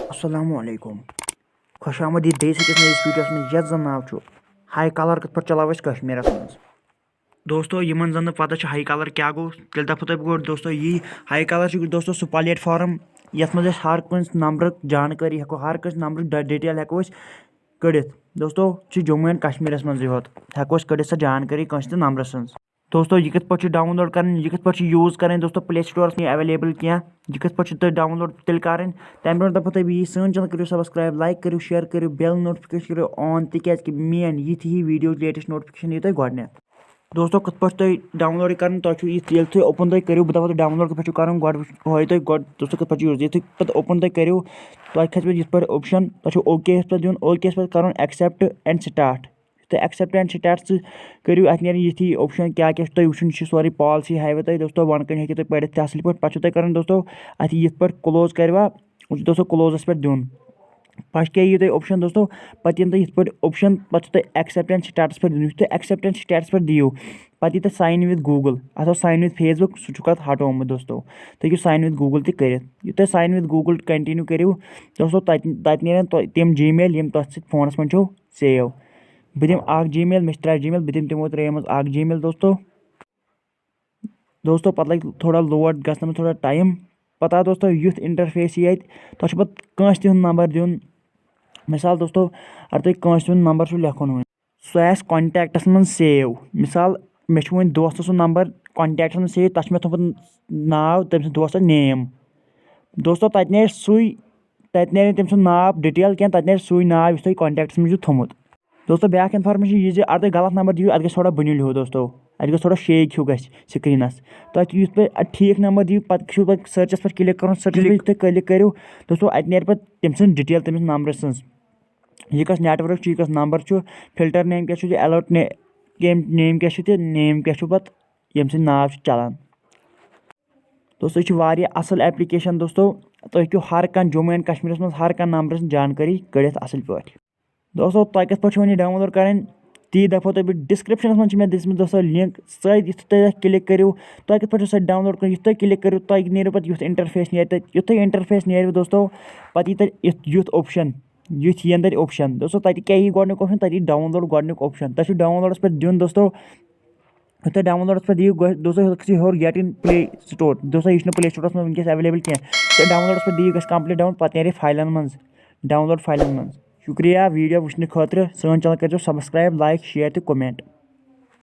अस्सलामुअलैकुम खुश आमद बेस अकिस नईस वीडियोस में यथ जन नाव हाई कलर कत पे चलाव कश्मीर मज दोस्तों यमन जन पता हाई कलर क्या गो तेल दपो तुम गो दोस्तों यी हाई कलर दोस्तों सह प्लेटफॉर्म यथ मज हर कंस नंबर जानकारी हेको हर कंस नंबर डिटेल हेको कड़ित दोस्तों जम्मू एंड कश्मीर मज योत हेको कड़ित सह जानकारी कंस ते नंबर सन्ज दोस्तों यह कत पे डाउनलोड कर यह कत पे यूज करें दोस्तों प्ले स्टोरस में अवेलेबल क्या यह कत पे तुम डाउनलोड तेल करें तम ब्रो दपो तुम यी सन चैनल करो सब्सक्राइब लाइक करो शेयर करो बेल नोटिफिकेशन करो ऑन तिक मेन ये ही वीडियो लेटेस्ट नोटिफिकेशन ये तुम गड दोस्तों कत पे तुम डाउनलोड कर तुम ओपन तुम करो बह दपो डाउनलोड कत पे कर गए तुम गड दोस्तों कत पे यूज ये पे ओपन तुम करो तुम खस पे पे ऑप्शन तुम ओके पे दिन ओके पे कर एक्सेप्ट एंड स्टार्ट तो एक्सेप्ट एंड स्टार्ट करो अत ये ऑप्शन क्या क्या तुम वुन सोरे पॉलिसी हावे तुम दोस्तों वन कन हेकि तुम पढ़ असल पे कर दोस्तों अत ये पे क्लोज करवा दोस्तों क्लोजस पे दिन पे क्या ये ऑप्शन दोस्तों पे तुम ये ऑप्शन पे एक्सेप्ट एंड स्टेटस पे दिन तुम एक्सेप्ट एंड स्टेटस पे दियो पे ये साइन विद गूगल अत साइन विद फेसबुक सह हटोमुत दोस्तों तुम साइन विद गूगल तुम साइन विद गूगल कंटिन्यू करो दोस्तों तत तम जी मेल यम तथ फोनस मन सेव बह दिम जी मेल मे 3 जी मेल बह दिम तमो 3 मज जी मेल दोस्तों पे लगे थोड़ा लोड गसन में थोड़ा टाइम पता दोस्तों युथ इंटरफेस ये तुम पे कंस तुंद नंबर दिन मिसाल दोस्तों अगर तुम कंस तुंद नंबर लेखुन वो सह आस कॉन्टैक्टस मन सेव मिसाल मे वो दोस्त सह नंबर कॉन्टैक्टस मन सेव तथ थोमुत नाव तम दोस्त नेम दोस्तों तत नीर तम सुंद नाव डिटेल क्या तत नीर सुई नाव तुम कॉन्टैक्टस में थोमुत दोस्तों ब्या इन्फॉर्मेशन ये अगर तुम गलत नंबर दियो अत थोड़ा बुनिल हो दोस्तों अत थोड़ा शेक हो ग स्क्रीनस तो अत ठीक नंबर दियो पे सर्चस पे क्लिक कर सर्चस पे क्लिक करो दोस्तों अत नीर पे तम सद डिटेल तमिस नंबर सज यह कस नेटवर्क यह कस नंबर फिल्टर नेम क्या अलर्ट नेम क्या नेम क्या पे यम सद नाव चलान दोस्तों यह असल एप्लीकेशन दोस्तों तुम हेको हर कह जम्मू एंड कश्मीर मज हर कह नंबर जानकारी कड़ित असल पे दोस्तों तुम कत पे वो डाउनलोड करें ती दफो तुम डिस्क्रिप्शन मज मे दिसमत दोस्तों लिंक तुम क्लिक करो तुम कत पे डाउनलोड कर तुम क्लिक करो तुम नीर पे युथ इंटरफेस नुथ इंटरफेस नीर दोस्तों पे युथ ऑप्शन युथ यन तक ऑप्शन दोस्तों तक क्या गोडनुक ऑप्शन तक डाउनलोड गोडनुक ऑप्शन तुम डाउनलोडस पे दिन दोस्तों तुम डाउनलोडस पे दियो दोस्तों होर गेट इन प्ले स्टोर दोस्तों यह प्ले स्टोरस में वनकस अवेलेबल क्या तो डाउनलोडस पे दियो कंप्लीट डाउन पे नीर फाइलन मज डाउनलोड फाइलन मज शुक्रिया वीडियो वुचने खतर सन चैनल करो सब्सक्राइब लाइक शेयर तो कमेंट।